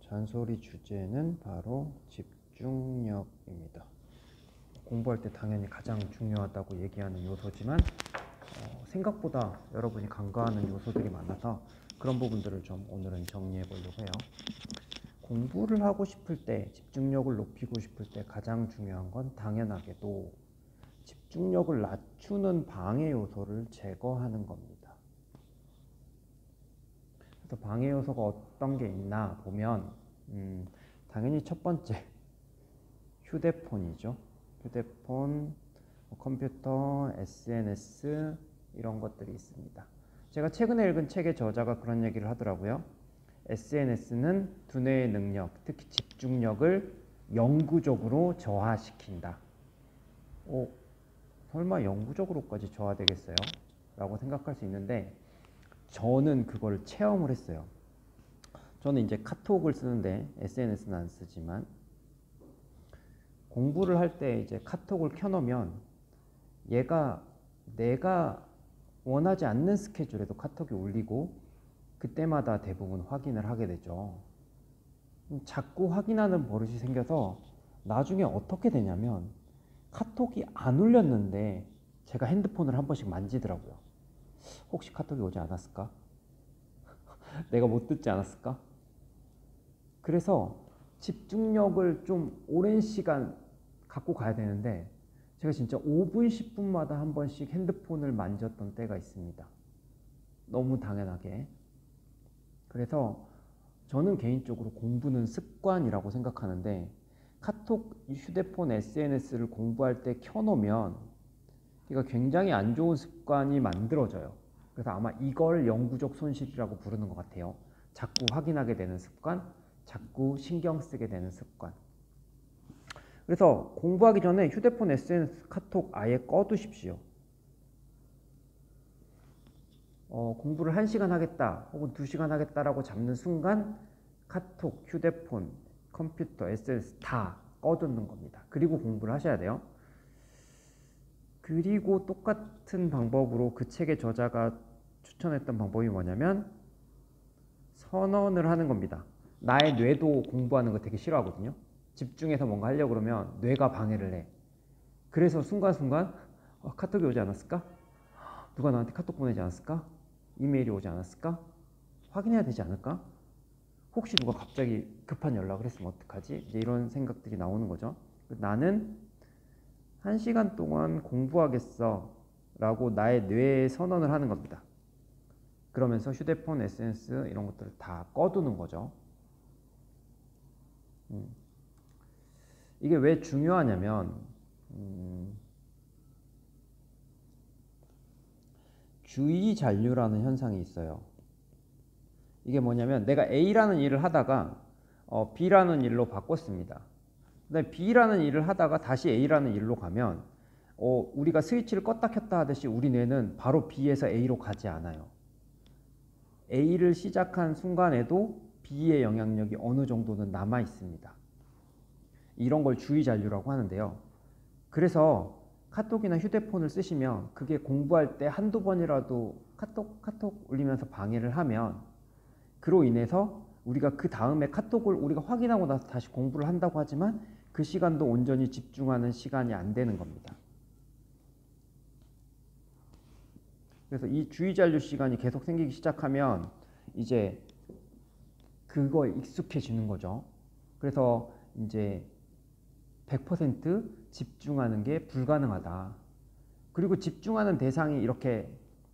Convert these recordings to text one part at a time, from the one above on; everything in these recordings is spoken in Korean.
잔소리 주제는 바로 집중력입니다. 공부할 때 당연히 가장 중요하다고 얘기하는 요소지만 생각보다 여러분이 간과하는 요소들이 많아서 그런 부분들을 좀 오늘은 정리해 보려고 해요. 공부를 하고 싶을 때, 집중력을 높이고 싶을 때 가장 중요한 건 당연하게도 집중력을 낮추는 방해 요소를 제거하는 겁니다. 그래서 방해 요소가 어떤 게 있나 보면 당연히 첫 번째 휴대폰이죠. 휴대폰, 컴퓨터, SNS 이런 것들이 있습니다. 제가 최근에 읽은 책의 저자가 그런 얘기를 하더라고요. SNS는 두뇌의 능력, 특히 집중력을 영구적으로 저하시킨다. 설마 영구적으로까지 저하되겠어요? 라고 생각할 수 있는데 저는 그걸 체험을 했어요. 저는 이제 카톡을 쓰는데 SNS는 안 쓰지만 공부를 할 때 이제 카톡을 켜놓으면 얘가 내가 원하지 않는 스케줄에도 카톡이 울리고 그때마다 대부분 확인을 하게 되죠. 자꾸 확인하는 버릇이 생겨서 나중에 어떻게 되냐면 카톡이 안 울렸는데 제가 핸드폰을 한 번씩 만지더라고요. 혹시 카톡이 오지 않았을까? 내가 못 듣지 않았을까? 그래서 집중력을 좀 오랜 시간 갖고 가야 되는데 제가 진짜 5분, 10분마다 한 번씩 핸드폰을 만졌던 때가 있습니다. 너무 당연하게. 그래서 저는 개인적으로 공부는 습관이라고 생각하는데 카톡, 휴대폰, SNS를 공부할 때 켜놓으면 이거 굉장히 안 좋은 습관이 만들어져요. 그래서 아마 이걸 영구적 손실이라고 부르는 것 같아요. 자꾸 확인하게 되는 습관, 자꾸 신경 쓰게 되는 습관. 그래서 공부하기 전에 휴대폰, SNS, 카톡 아예 꺼두십시오. 공부를 1시간 하겠다 혹은 2시간 하겠다라고 잡는 순간 카톡, 휴대폰, 컴퓨터, SNS 다 꺼두는 겁니다. 그리고 공부를 하셔야 돼요. 그리고 똑같은 방법으로 그 책의 저자가 추천했던 방법이 뭐냐면 선언을 하는 겁니다. 나의 뇌도 공부하는 거 되게 싫어하거든요. 집중해서 뭔가 하려고 그러면 뇌가 방해를 해. 그래서 순간순간 카톡이 오지 않았을까? 누가 나한테 카톡 보내지 않았을까? 이메일이 오지 않았을까? 확인해야 되지 않을까? 혹시 누가 갑자기 급한 연락을 했으면 어떡하지? 이제 이런 생각들이 나오는 거죠. 나는 1시간 동안 공부하겠어 라고 나의 뇌에 선언을 하는 겁니다. 그러면서 휴대폰, SNS 이런 것들을 다 꺼두는 거죠. 이게 왜 중요하냐면 주의잔류라는 현상이 있어요. 이게 뭐냐면 내가 A라는 일을 하다가 B라는 일로 바꿨습니다. 근데 B라는 일을 하다가 다시 A라는 일로 가면 우리가 스위치를 껐다 켰다 하듯이 우리 뇌는 바로 B에서 A로 가지 않아요. A를 시작한 순간에도 B의 영향력이 어느 정도는 남아 있습니다. 이런 걸 주의잔류라고 하는데요. 그래서 카톡이나 휴대폰을 쓰시면 그게 공부할 때 한두 번이라도 카톡 울리면서 방해를 하면 그로 인해서 우리가 그 다음에 카톡을 우리가 확인하고 나서 다시 공부를 한다고 하지만 그 시간도 온전히 집중하는 시간이 안 되는 겁니다. 그래서 이 주의잔류 시간이 계속 생기기 시작하면 이제 그거에 익숙해지는 거죠. 그래서 이제 100% 집중하는 게 불가능하다. 그리고 집중하는 대상이 이렇게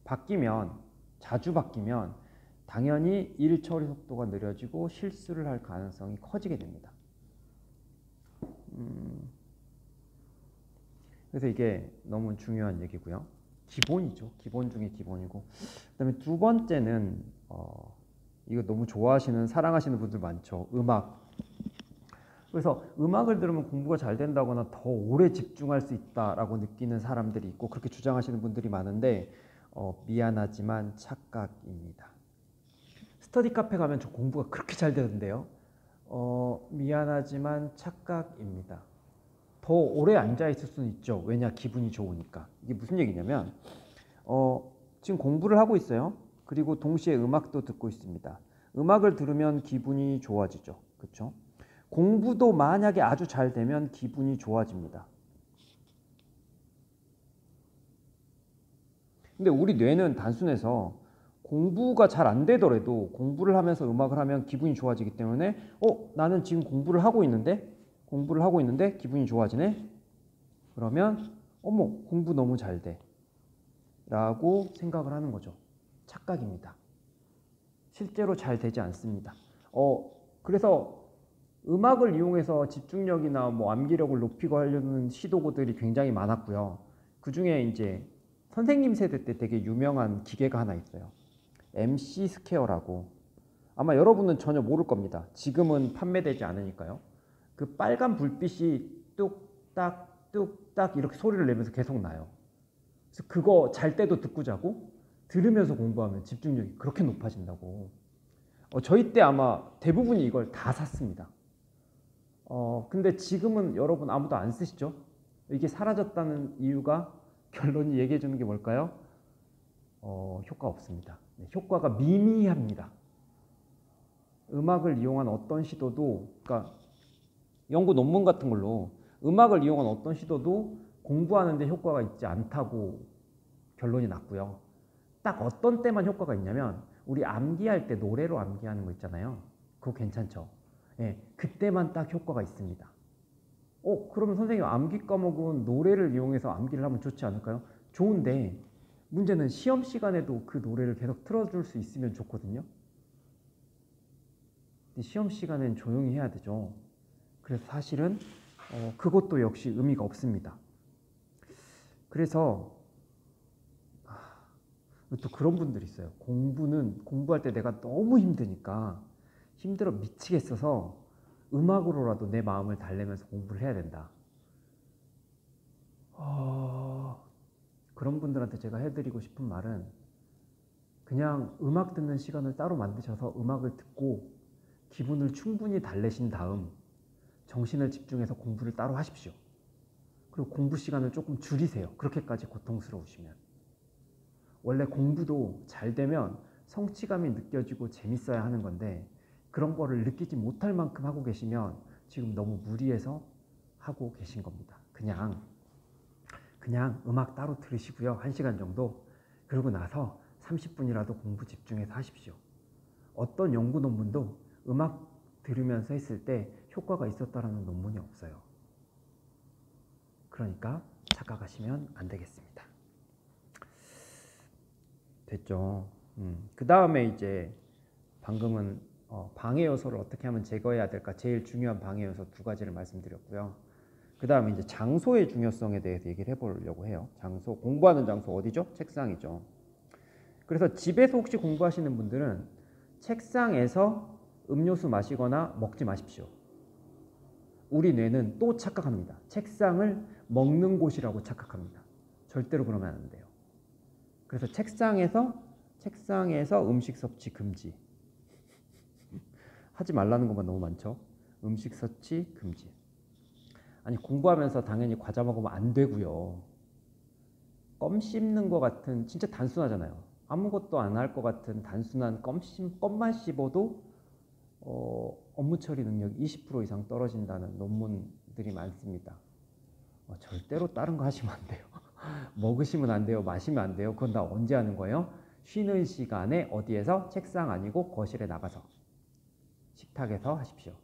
바뀌면, 자주 바뀌면 당연히 일 처리 속도가 느려지고 실수를 할 가능성이 커지게 됩니다. 그래서 이게 너무 중요한 얘기고요. 기본이죠. 기본 중에 기본이고. 그 다음에 두 번째는 이거 너무 좋아하시는, 사랑하시는 분들 많죠. 음악. 그래서 음악을 들으면 공부가 잘 된다거나 더 오래 집중할 수 있다라고 느끼는 사람들이 있고 그렇게 주장하시는 분들이 많은데 미안하지만 착각입니다. 스터디 카페 가면 저 공부가 그렇게 잘 되던데요. 미안하지만 착각입니다. 더 오래 앉아 있을 수는 있죠. 왜냐? 기분이 좋으니까. 이게 무슨 얘기냐면 지금 공부를 하고 있어요. 그리고 동시에 음악도 듣고 있습니다. 음악을 들으면 기분이 좋아지죠. 그렇죠? 공부도 만약에 아주 잘 되면 기분이 좋아집니다. 근데 우리 뇌는 단순해서 공부가 잘 안 되더라도 공부를 하면서 음악을 하면 기분이 좋아지기 때문에 나는 지금 공부를 하고 있는데 기분이 좋아지네? 그러면 어머, 공부 너무 잘 돼 라고 생각을 하는 거죠. 착각입니다. 실제로 잘 되지 않습니다. 그래서 음악을 이용해서 집중력이나 뭐 암기력을 높이고 하려는 시도들이 굉장히 많았고요. 그 중에 이제 선생님 세대 때 되게 유명한 기계가 하나 있어요. MC 스퀘어라고. 아마 여러분은 전혀 모를 겁니다. 지금은 판매되지 않으니까요. 그 빨간 불빛이 뚝딱 뚝딱 이렇게 소리를 내면서 계속 나요. 그래서 그거 잘 때도 듣고 자고 들으면서 공부하면 집중력이 그렇게 높아진다고. 저희 때 아마 대부분이 이걸 다 샀습니다. 근데 지금은 여러분 아무도 안 쓰시죠? 이게 사라졌다는 이유가 결론이 얘기해 주는 게 뭘까요? 효과 없습니다. 네, 효과가 미미합니다. 음악을 이용한 어떤 시도도, 그러니까 연구 논문 같은 걸로 음악을 이용한 어떤 시도도 공부하는 데 효과가 있지 않다고 결론이 났고요. 딱 어떤 때만 효과가 있냐면 우리 암기할 때 노래로 암기하는 거 있잖아요. 그거 괜찮죠? 예, 그때만 딱 효과가 있습니다. 그러면 선생님 암기 과목은 노래를 이용해서 암기를 하면 좋지 않을까요? 좋은데 문제는 시험 시간에도 그 노래를 계속 틀어줄 수 있으면 좋거든요. 시험 시간엔 조용히 해야 되죠. 그래서 사실은 그것도 역시 의미가 없습니다. 그래서 또 그런 분들이 있어요. 공부할 때 내가 너무 힘들어 미치겠어서 음악으로라도 내 마음을 달래면서 공부를 해야 된다. 그런 분들한테 제가 해드리고 싶은 말은 그냥 음악 듣는 시간을 따로 만드셔서 음악을 듣고 기분을 충분히 달래신 다음 정신을 집중해서 공부를 따로 하십시오. 그리고 공부 시간을 조금 줄이세요. 그렇게까지 고통스러우시면. 원래 공부도 잘 되면 성취감이 느껴지고 재밌어야 하는 건데 그런 거를 느끼지 못할 만큼 하고 계시면 지금 너무 무리해서 하고 계신 겁니다. 그냥 음악 따로 들으시고요. 1시간 정도. 그러고 나서 30분이라도 공부 집중해서 하십시오. 어떤 연구 논문도 음악 들으면서 했을 때 효과가 있었다라는 논문이 없어요. 그러니까 착각하시면 안 되겠습니다. 됐죠? 그 다음에 이제 방금은 방해 요소를 어떻게 하면 제거해야 될까 제일 중요한 방해 요소 2가지를 말씀드렸고요. 그 다음에 이제 장소의 중요성에 대해서 얘기를 해보려고 해요. 장소, 공부하는 장소 어디죠? 책상이죠. 그래서 집에서 혹시 공부하시는 분들은 책상에서 음료수 마시거나 먹지 마십시오. 우리 뇌는 또 착각합니다. 책상을 먹는 곳이라고 착각합니다. 절대로 그러면 안 돼요. 그래서 책상에서 음식 섭취 금지. 하지 말라는 것만 너무 많죠. 음식 섭취 금지. 아니 공부하면서 당연히 과자 먹으면 안 되고요. 껌 씹는 것 같은 진짜 단순하잖아요. 아무것도 안 할 것 같은 단순한 껌만 씹어도 업무 처리 능력이 20% 이상 떨어진다는 논문들이 많습니다. 절대로 다른 거 하시면 안 돼요. 먹으시면 안 돼요. 마시면 안 돼요. 그건 다 언제 하는 거예요? 쉬는 시간에 어디에서? 책상 아니고 거실에 나가서 식탁에서 하십시오.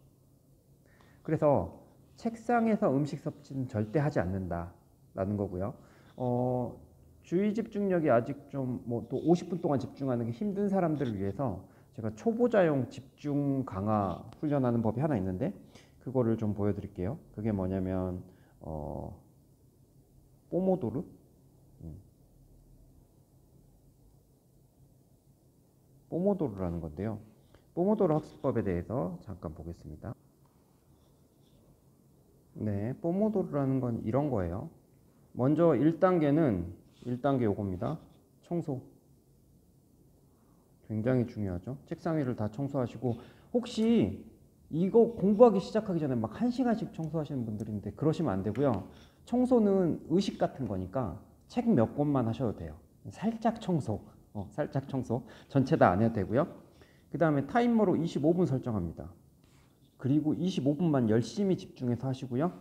그래서 책상에서 음식 섭취는 절대 하지 않는다라는 거고요. 주의 집중력이 아직 좀 또 50분 동안 집중하는 게 힘든 사람들을 위해서 제가 초보자용 집중 강화 훈련하는 법이 하나 있는데 그거를 좀 보여드릴게요. 그게 뭐냐면 포모도르? 포모도르라는 건데요. 포모도르 학습법에 대해서 잠깐 보겠습니다. 네, 포모도르라는 건 이런 거예요. 먼저 1단계 요겁니다. 청소. 굉장히 중요하죠. 책상 위를 다 청소하시고 혹시 이거 공부하기 시작하기 전에 막 1시간씩 청소하시는 분들인데 그러시면 안 되고요. 청소는 의식 같은 거니까 책 몇 권만 하셔도 돼요. 살짝 청소. 살짝 청소. 전체 다 안 해도 되고요. 그 다음에 타이머로 25분 설정합니다. 그리고 25분만 열심히 집중해서 하시고요.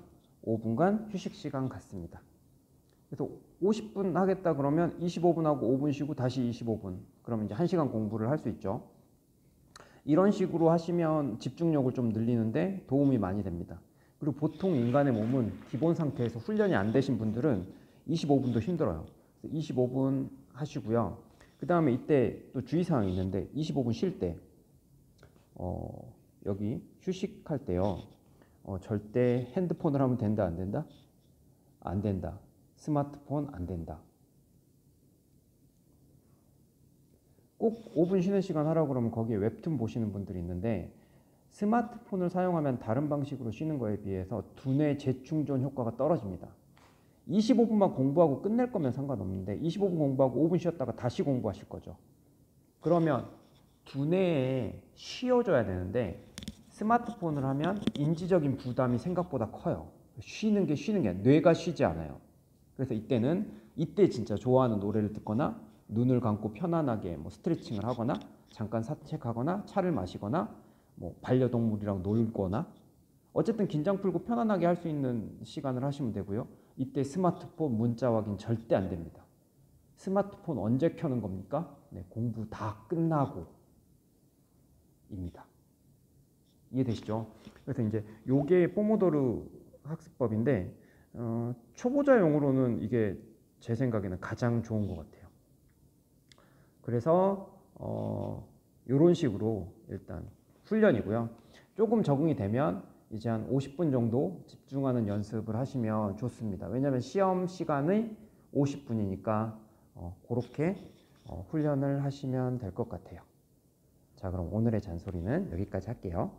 5분간 휴식 시간 갖습니다. 그래서 50분 하겠다 그러면 25분 하고 5분 쉬고 다시 25분. 그러면 이제 1시간 공부를 할 수 있죠. 이런 식으로 하시면 집중력을 좀 늘리는데 도움이 많이 됩니다. 그리고 보통 인간의 몸은 기본 상태에서 훈련이 안 되신 분들은 25분도 힘들어요. 25분 하시고요. 그 다음에 이때 또 주의사항이 있는데 25분 쉴 때 여기 휴식할 때요. 절대 핸드폰을 하면 된다 안 된다? 안 된다. 스마트폰 안 된다. 꼭 5분 쉬는 시간 하라고 그러면 거기에 웹툰 보시는 분들이 있는데 스마트폰을 사용하면 다른 방식으로 쉬는 거에 비해서 두뇌 재충전 효과가 떨어집니다. 25분만 공부하고 끝낼 거면 상관없는데 25분 공부하고 5분 쉬었다가 다시 공부하실 거죠. 그러면 두뇌에 쉬어줘야 되는데 스마트폰을 하면 인지적인 부담이 생각보다 커요. 쉬는 게 아니라 뇌가 쉬지 않아요. 그래서 이때 진짜 좋아하는 노래를 듣거나 눈을 감고 편안하게 뭐 스트레칭을 하거나 잠깐 산책하거나 차를 마시거나 뭐 반려동물이랑 놀거나 어쨌든 긴장 풀고 편안하게 할 수 있는 시간을 하시면 되고요. 이때 스마트폰 문자 확인 절대 안 됩니다. 스마트폰 언제 켜는 겁니까? 네, 공부 다 끝나고 입니다. 이해되시죠? 그래서 이제 요게 포모도르 학습법인데 초보자용으로는 이게 제 생각에는 가장 좋은 것 같아요. 그래서 이런 식으로 일단 훈련이고요. 조금 적응이 되면 이제 한 50분 정도 집중하는 연습을 하시면 좋습니다. 왜냐하면 시험 시간이 50분이니까 그렇게 훈련을 하시면 될 것 같아요. 자, 그럼 오늘의 잔소리는 여기까지 할게요.